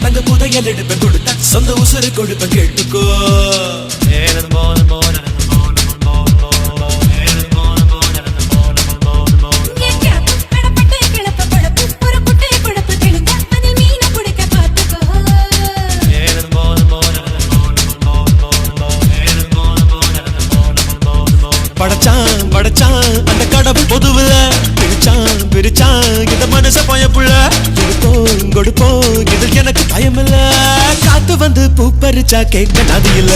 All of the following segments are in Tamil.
தங்க புதையல் எடுப்ப கொடுத்த சொந்த உசுறு கொடுப்ப கேட்டுக்கோ. படைச்சான் படைச்சான் அந்த கடவுள் பொதுவுல பிரிச்சான் பிரிச்சான் இந்த மனுஷ பயப்புள்ள எடுப்போம் கொடுப்போம் இதில் எனக்கு பயம் இல்ல. காத்து வந்து பூ பறிச்சா கேட்க நதி இல்ல.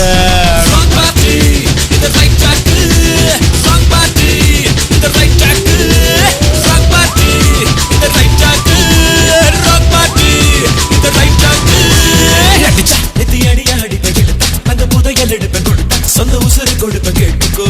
தங்க புதையல் எடுப்ப கொடுத்த சொந்த உசுறு கொடுப்ப கேட்டுக்கோ.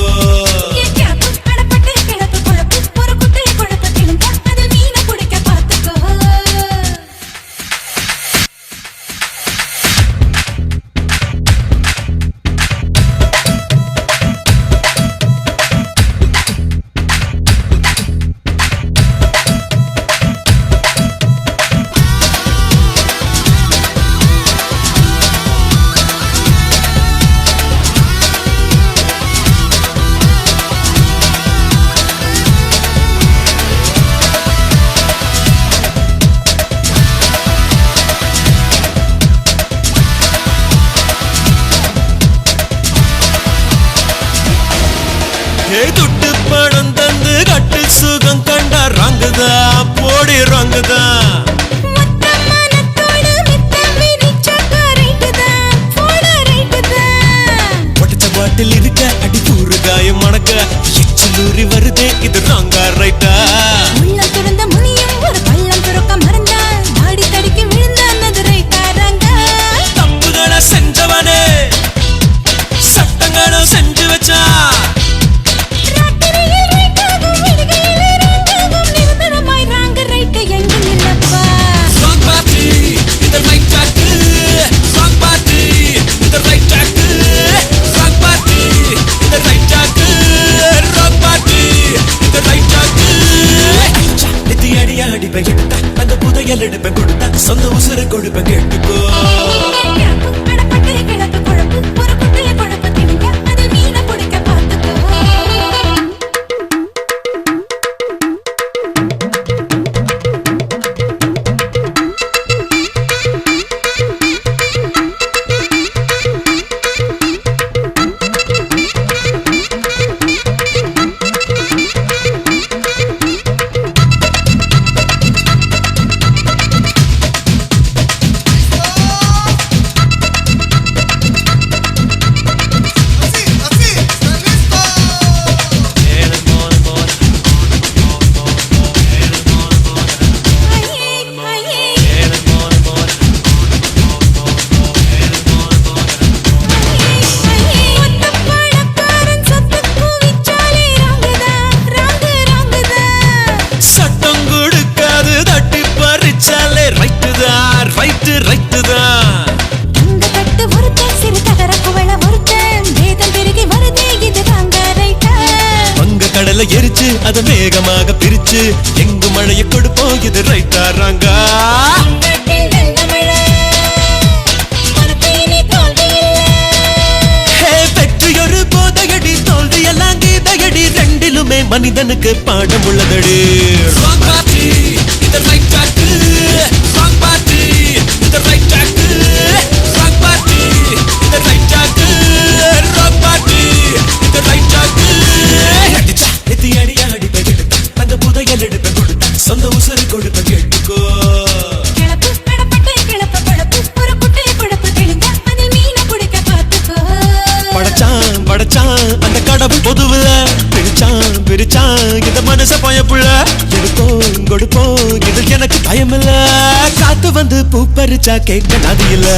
துட்டு பணம் தந்து கட்டு சுகம் கண்டா ரங்குதா போடி ரங்குதா. ஒட்டச்ச பாட்டில் இருக்க அடி கூறு காயம் மணக்க எச்சலூரி வருதே இது ராங்கா ரைட்டா. தப்புகளை செஞ்சவனே சட்டங்களும் செஞ்சு வச்சா. தங்க புதையல் எடுப்ப கொடுத்த சொந்த உசுறு கொடுப்ப கேட்டுக்கோ. கடலை எரிச்சு அத மேகமாக பிரிச்சு எங்கு மழையை கொடுப்போம் இது ரைட்டா ராங்கா. வெற்றியொரு போதையடி தோல்வியெல்லாம் கீதையடி ரெண்டிலுமே மனிதனுக்கு பாடம் உள்ளதடி. தங்க புதையல் எடுப்ப கொடுத்த சொந்த உசுறு கொடுப்ப கேட்டுக்கோ. படைச்சான் படைச்சான் அந்த கடவுள் பொதுவுல பிரிச்சான் பிரிச்சான் இந்த மனுஷ பயப்புள்ள எடுப்போம் கொடுப்போம் இதில் எனக்கு பயம் இல்ல. காத்து வந்து பூ பறிச்சா கேட்க நதி இல்ல.